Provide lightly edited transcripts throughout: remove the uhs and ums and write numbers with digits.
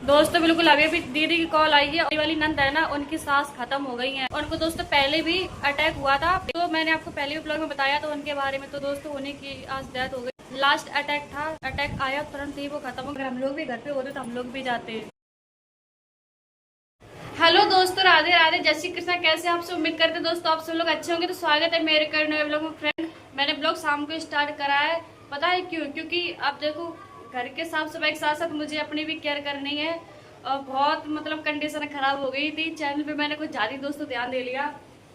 दोस्तों बिल्कुल अभी भी दीदी की कॉल आई है। वाली नंद है ना, उनकी सांस खत्म हो गई है। उनको दोस्तों पहले भी अटैक हुआ था, तो मैंने आपको पहले भी ब्लॉग में बताया था उनके बारे में। तो दोस्तों उन्हीं की आज डेथ हो गई। लास्ट अटैक था, अटैक आया तुरंत ही वो खत्म हो गया। हम लोग भी घर पे होते तो हम लोग भी जाते। हेलो दोस्तों, राधे राधे, जय श्री कृष्णा। कैसे आप सब? उम्मीद करते दोस्तों आप सब लोग अच्छे होंगे। तो स्वागत है मेरे करने ब्लॉग में। फ्रेंड, मैंने ब्लॉग शाम को स्टार्ट करा है। पता है क्यों? क्योंकि आप देखो, घर के साफ सफाई के साथ साथ मुझे अपनी भी केयर करनी है। और बहुत मतलब कंडीशन खराब हो गई थी। चैनल पे मैंने कुछ ज़्यादा दोस्तों ध्यान दे लिया,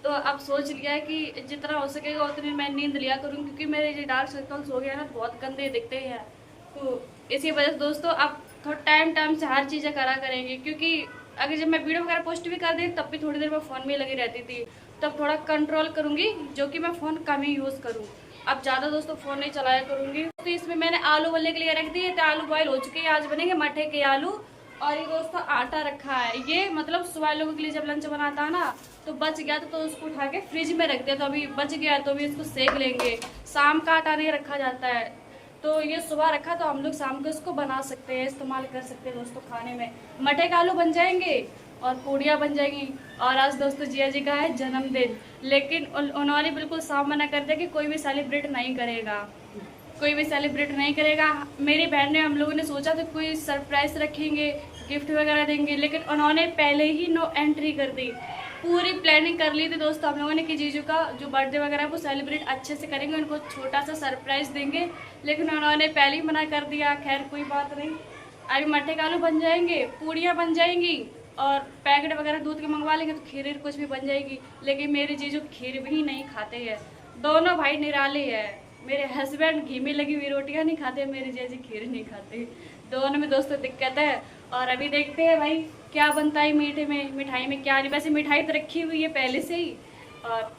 तो अब सोच लिया है कि जितना हो सकेगा उतनी मैं नींद लिया करूँ। क्योंकि मेरे जो डार्क सर्कल्स हो गए ना, बहुत गंदे दिखते हैं। तो इसी वजह से दोस्तों अब थोड़ा टाइम टाइम से हर चीज़ें करा करेंगे। क्योंकि अगर जब मैं वीडियो वगैरह पोस्ट भी कर दी तब भी थोड़ी देर में फ़ोन में लगी रहती थी। तब थोड़ा कंट्रोल करूँगी, जो कि मैं फ़ोन कम ही यूज़ करूँ। अब ज़्यादा दोस्तों फ़ोन नहीं चलाया करूँगी। तो इसमें मैंने आलू उबलने के लिए रख दिए थे। आलू बॉयल हो चुके हैं, आज बनेंगे मठे के आलू। और ये दोस्तों आटा रखा है, ये मतलब सुबह लोगों के लिए जब लंच बनाता है ना, तो बच गया तो उसको उठा के फ्रिज में रख दिया। तो अभी बच गया तो अभी इसको सेक लेंगे। शाम का आटा नहीं रखा जाता है, तो ये सुबह रखा तो हम लोग शाम को इसको बना सकते हैं, इस्तेमाल कर सकते हैं दोस्तों खाने में। मठे का आलू बन जाएंगे और पूड़ियाँ बन जाएंगी। और आज दोस्तों जिया जी का है जन्मदिन, लेकिन उन्होंने बिल्कुल साफ मना कर दिया कि कोई भी सेलिब्रेट नहीं करेगा, कोई भी सेलिब्रेट नहीं करेगा। मेरी बहन ने, हम लोगों ने सोचा था कोई सरप्राइज रखेंगे, गिफ्ट वगैरह देंगे, लेकिन उन्होंने पहले ही नो एंट्री कर दी। पूरी प्लानिंग कर ली थी दोस्तों हम लोगों ने कि जीजू का जो बर्थडे वगैरह है वो सेलिब्रेट अच्छे से करेंगे, उनको छोटा सा सरप्राइज देंगे, लेकिन उन्होंने पहले ही मना कर दिया। खैर कोई बात नहीं, अभी मट्ठे का आलू बन जाएंगे, पूड़ियाँ बन जाएंगी, और पैकेट वगैरह दूध के मंगवा लेंगे तो खीर कुछ भी बन जाएगी। लेकिन मेरे जीजू खीर भी नहीं खाते हैं। दोनों भाई निराले हैं। मेरे हस्बैंड घी में लगी हुई रोटियां नहीं खाते, मेरे जैसी खीर नहीं खाते। दोनों में दोस्तों दिक्कत है। और अभी देखते हैं भाई क्या बनता है मीठे में, मिठाई में क्या नहीं। वैसे मिठाई तो रखी हुई है पहले से ही।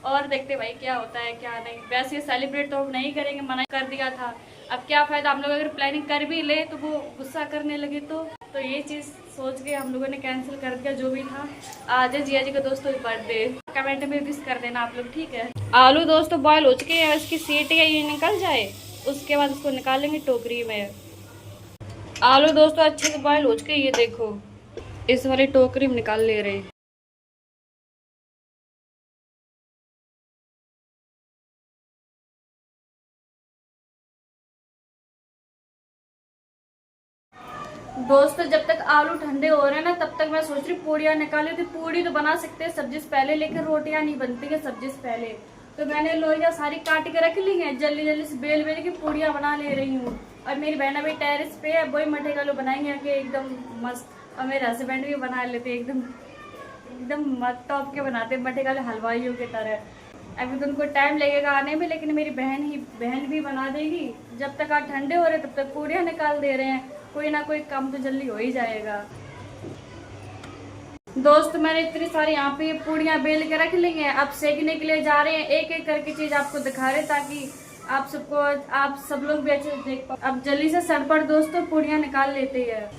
और देखते भाई क्या होता है क्या नहीं। वैसे सेलिब्रेट तो हम नहीं करेंगे, मना कर दिया था। अब क्या फायदा, हम लोग अगर प्लानिंग कर भी ले तो वो गुस्सा करने लगे तो ये चीज़ सोच के हम लोगों ने कैंसिल कर दिया जो भी था। आज है जिया जी का दोस्तों बर्थडे। कमेंट में विश कर देना आप लोग, ठीक है। आलू दोस्तों बॉयल हो चुके हैं, इसकी सीटी ये निकल जाए उसके बाद उसको निकालेंगे टोकरी में। आलू दोस्तों अच्छे से बॉयल हो चुके हैं, ये देखो इस वाली टोकरी में निकाल ले रहे। दोस्तों जब तक आलू ठंडे हो रहे हैं ना, तब तक मैं सोच रही पूड़ियाँ निकाली थी। पूड़ी तो बना सकते हैं सब्जी से पहले, लेकिन रोटियां नहीं बनती है सब्जी से पहले। तो मैंने लोइयाँ सारी काट के रख ली हैं, जल्दी जल्दी से बेल बेल के पूड़ियाँ बना ले रही हूँ। और मेरी बहन अभी टेरेस पे है, वही मठे का आलू बनाएंगे आके एकदम मस्त। और मेरे हस्बैंड भी बना लेते एकदम एकदम मस्त टॉप के बनाते मठे का आलू, हलवाइयों की तरह। अभी तो उनको टाइम लगेगा आने में, लेकिन मेरी बहन भी बना देगी। जब तक आज ठंडे हो रहे तब तक पूड़ियाँ निकाल दे रहे हैं। कोई ना कोई काम तो जल्दी हो ही जाएगा। दोस्त मैंने इतनी सारी यहाँ पे पूड़ियाँ बेल के रख ली हैं, अब सेकने के लिए जा रहे हैं। एक एक करके चीज आपको दिखा रहे ताकि आप सब लोग भी अच्छे से देख पाओ। अब जल्दी से सड़पड़ दोस्तों पूड़ियाँ निकाल लेते हैं।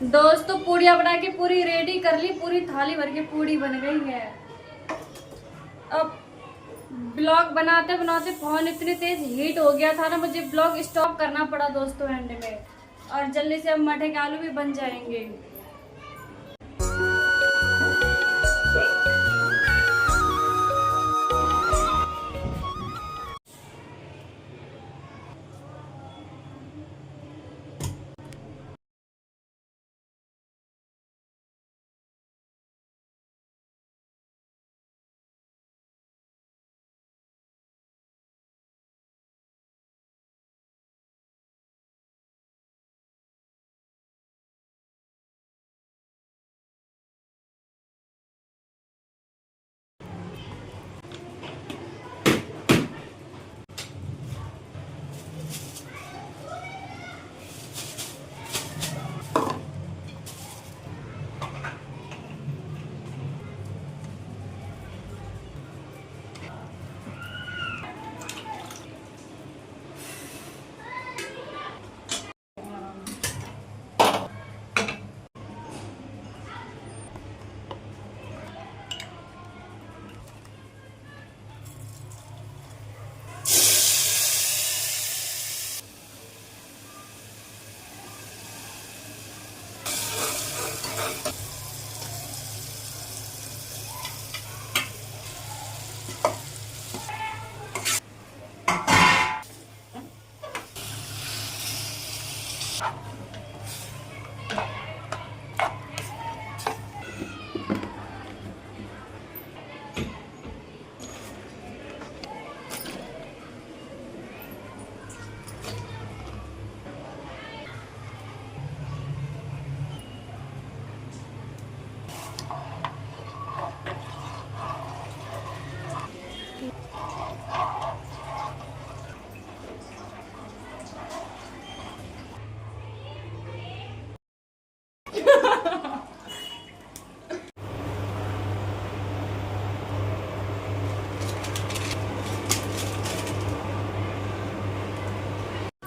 दोस्तों पूड़ियाँ बना के पूरी रेडी कर ली, पूरी थाली भर के पूड़ी बन गई है। अब ब्लॉग बनाते बनाते फोन इतनी तेज हीट हो गया था ना, मुझे ब्लॉग स्टॉप करना पड़ा दोस्तों एंड में। और जल्दी से अब मठे के आलू भी बन जाएंगे।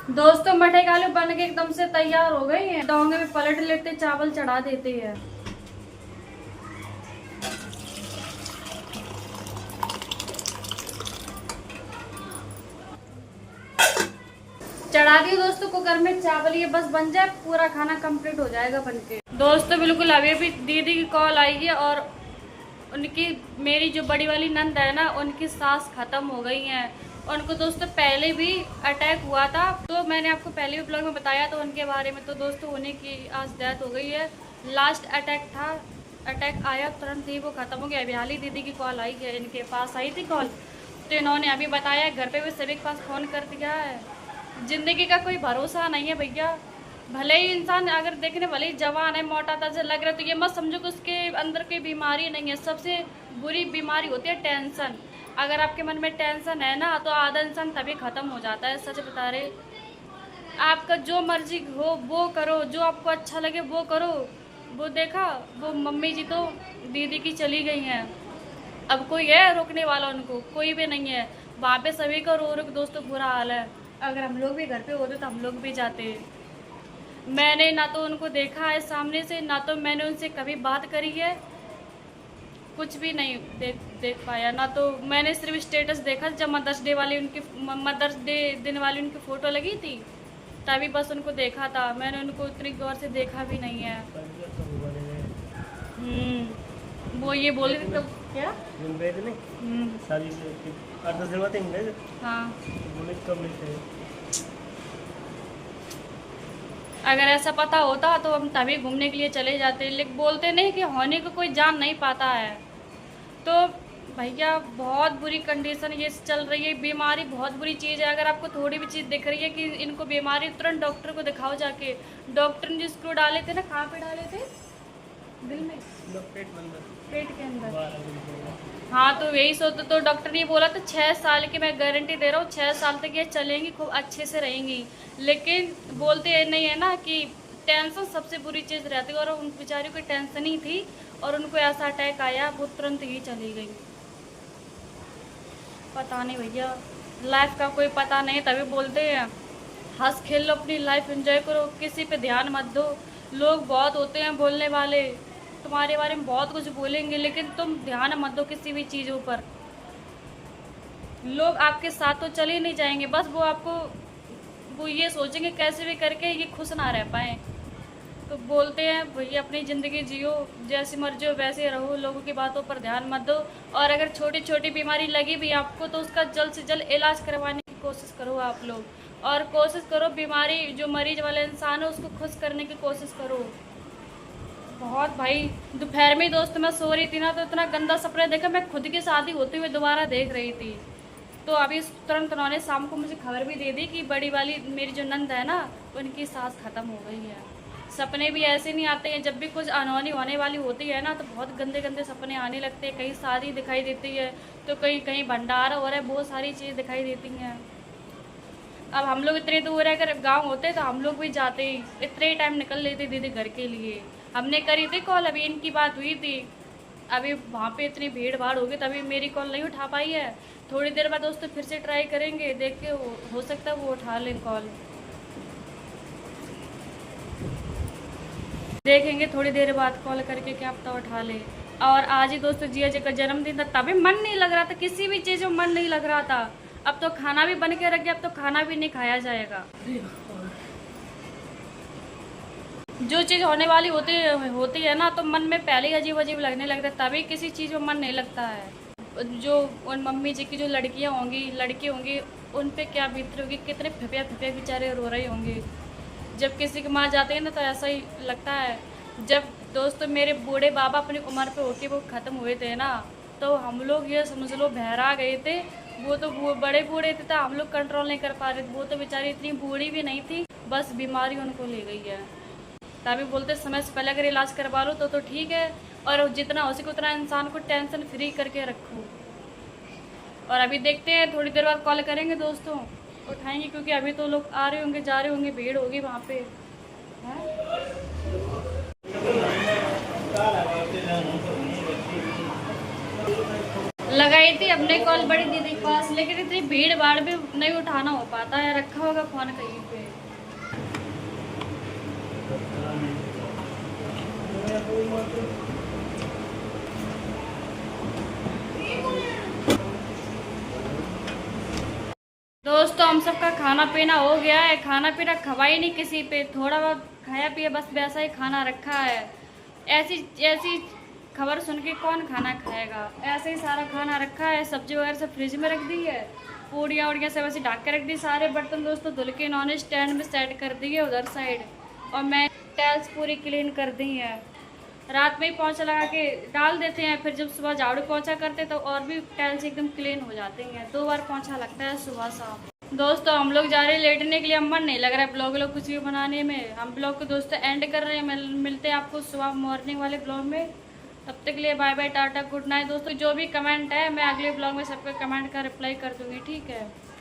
दोस्तों मठे के आलू बन के एकदम से तैयार हो गई हैं। डोंगे में पलट लेते, चावल चढ़ा देते हैं। चढ़ा दिए दोस्तों कुकर में चावल, ये बस बन जाए पूरा खाना कंप्लीट हो जाएगा बनके। दोस्तों बिल्कुल अभी दीदी की कॉल आई है और उनकी, मेरी जो बड़ी वाली नंद है ना, उनकी सांस खत्म हो गई है। उनको दोस्तों पहले भी अटैक हुआ था, तो मैंने आपको पहले भी ब्लॉग में बताया तो उनके बारे में। तो दोस्तों उन्हीं की आज डेथ हो गई है। लास्ट अटैक था, अटैक आया तुरंत ही वो ख़त्म हो गया। अभी हाल ही दीदी की कॉल आई है, इनके पास आई थी कॉल, तो इन्होंने अभी बताया घर पे भी सभी के पास फ़ोन कर दिया है। ज़िंदगी का कोई भरोसा नहीं है भैया। भले ही इंसान अगर देखने भले ही जवान है, मोटा ताजा लग रहा है, तो ये मत समझो कि उसके अंदर कोई बीमारी नहीं है। सबसे बुरी बीमारी होती है टेंशन। अगर आपके मन में टेंशन है ना, तो आधा इंसान तभी ख़त्म हो जाता है। सच बता रहे, आपका जो मर्जी हो वो करो, जो आपको अच्छा लगे वो करो। वो देखा, वो मम्मी जी तो दीदी की चली गई हैं, अब कोई है रोकने वाला? उनको कोई भी नहीं है। वहाँ पे सभी का रो रो के दोस्तों बुरा हाल है। अगर हम लोग भी घर पे होते तो हम लोग भी जाते। मैंने ना तो उनको देखा है सामने से, ना तो मैंने उनसे कभी बात करी है, कुछ भी नहीं देख पाया। ना तो मैंने सिर्फ स्टेटस देखा जब मदर्स डे दिन वाली उनकी फ़ोटो लगी थी, तभी बस उनको देखा था। मैंने उनको उतनी गौर से देखा भी नहीं है। वो ये बोल रहे थे तो क्या हाँ, अगर ऐसा पता होता तो हम तभी घूमने के लिए चले जाते। लेकिन बोलते नहीं कि होने को कोई जान नहीं पाता है। तो भैया बहुत बुरी कंडीशन ये चल रही है। बीमारी बहुत बुरी चीज़ है। अगर आपको थोड़ी भी चीज़ दिख रही है कि इनको बीमारी, तुरंत डॉक्टर को दिखाओ जाके। डॉक्टर ने जो स्क्रू डाले थे ना, कहाँ पे डाले थे? दिल में, पेट के अंदर। हाँ, तो यही सोचते। तो डॉक्टर ने बोला था 6 साल की मैं गारंटी दे रहा हूँ, 6 साल तक ये चलेंगी, खूब अच्छे से रहेंगी। लेकिन बोलते नहीं है ना कि टेंशन सबसे बुरी चीज़ रहती है, और उन बेचारियों की टेंशन ही थी और उनको ऐसा अटैक आया, वो तुरंत ही चली गई। पता नहीं भैया, लाइफ का कोई पता नहीं। तभी बोलते हैं हंस खेल लो, अपनी लाइफ एंजॉय करो, किसी पे ध्यान मत दो। लोग बहुत होते हैं बोलने वाले, तुम्हारे बारे में बहुत कुछ बोलेंगे, लेकिन तुम ध्यान मत दो किसी भी चीज़ों पर। लोग आपके साथ तो चले नहीं जाएंगे, बस वो ये सोचेंगे कैसे भी करके ये खुश ना रह पाएँ। तो बोलते हैं भैया अपनी ज़िंदगी जियो, जैसी मर्जी हो वैसे रहो, लोगों की बातों पर ध्यान मत दो। और अगर छोटी छोटी बीमारी लगी भी आपको, तो उसका जल्द से जल्द इलाज करवाने की कोशिश करो आप लोग। और कोशिश करो बीमारी जो मरीज वाला इंसान है उसको खुश करने की कोशिश करो। बहुत भाई, दोपहर में दोस्त मैं सो रही थी ना, तो इतना गंदा सपना देखा। मैं खुद की शादी होते हुए दोबारा देख रही थी। तो अभी तुरंत उन्होंने शाम को मुझे खबर भी दे दी कि बड़ी वाली मेरी जो नंद है ना, उनकी सांस ख़त्म हो गई है। सपने भी ऐसे नहीं आते हैं। जब भी कुछ अनहोनी होने वाली होती है ना, तो बहुत गंदे गंदे सपने आने लगते हैं। कहीं शादी दिखाई देती है, तो कहीं कहीं भंडारा हो रहा है, बहुत सारी चीज़ दिखाई देती हैं। अब हम लोग इतने दूर है, अगर गाँव होते तो हम लोग भी जाते, इतने टाइम निकल लेते दीदी घर के लिए। हमने करी थी कॉल, अभी इनकी बात हुई थी, अभी वहाँ पे इतनी भीड़ भाड़ होगी तभी मेरी कॉल नहीं उठा पाई है। थोड़ी देर बाद दोस्तों फिर से ट्राई करेंगे, देख के हो सकता है वो उठा लें कॉल। देखेंगे थोड़ी देर बाद कॉल करके, क्या पता उठा ले। और आज ही दोस्तों जिया जी का जन्मदिन था, तभी मन नहीं लग रहा था, किसी भी चीज़ में मन नहीं लग रहा था। अब तो खाना भी बन के रख गया, अब तो खाना भी नहीं खाया जाएगा। जो चीज़ होने वाली होती है ना, तो मन में पहले ही अजीब अजीब लगने लगता है, तभी किसी चीज़ में मन नहीं लगता है। जो उन मम्मी जी की जो लड़कियाँ होंगी, लड़के होंगे, उन पे क्या बीत रही होगी, कितने फिपिया बेचारे रो रहे होंगे। जब किसी की माँ जाती है ना तो ऐसा ही लगता है। जब दोस्तों मेरे बूढ़े बाबा अपनी उम्र पे होके वो ख़त्म हुए थे ना, तो हम लोग ये समझ लो बहरा गए थे। वो तो बड़े बूढ़े थे तो हम लोग कंट्रोल नहीं कर पा रहे थे। वो तो बेचारी इतनी बूढ़ी भी नहीं थी, बस बीमारी उनको ले गई है। तभी बोलते समय से पहले अगर इलाज करवा लो तो ठीक है, और जितना हो सके उतना इंसान को टेंशन फ्री करके रखो। और अभी देखते हैं, थोड़ी देर बाद कॉल करेंगे दोस्तों, उठाएंगे, क्योंकि अभी तो लोग आ रहे होंगे जा रहे होंगे, भीड़ होगी वहाँ पे है। लगाई थी अपने कॉल बड़ी दीदी के पास, लेकिन इतनी भीड़ भाड़ भी नहीं उठाना हो पाता है, रखा होगा फोन कहीं पे। दोस्तों हम सबका खाना पीना हो गया है। खाना पीना खवा ही नहीं किसी पे, थोड़ा बहुत खाया पिया, बस वैसा ही खाना रखा है। ऐसी ऐसी खबर सुन के कौन खाना खाएगा। ऐसे ही सारा खाना रखा है, सब्जी वगैरह सब फ्रिज में रख दी है, पूड़ियाँ उड़ियाँ सब ऐसे ढक के रख दी। सारे बर्तन दोस्तों धुल के इन्होंने स्टैंड में सेट कर दिए उधर साइड, और मैं टाइल्स पूरी क्लीन कर दी है। रात में ही पोंछा लगा के डाल देते हैं, फिर जब सुबह झाड़ू पोंछा करते तो और भी टाइल्स एकदम क्लीन हो जाती हैं। 2 बार पोंछा लगता है सुबह शाम। दोस्तों हम लोग जा रहे हैं लेटने के लिए, हम मन नहीं लग रहा है ब्लॉग लोग कुछ भी बनाने में। हम ब्लॉग को दोस्तों एंड कर रहे हैं, मिलते हैं आपको सुबह मॉर्निंग वाले ब्लॉग में। तब तक के लिए bye bye, tata, good night. दोस्तों जो भी कमेंट है मैं अगले ब्लॉग में सबका कमेंट का रिप्लाई कर दूँगी, ठीक है।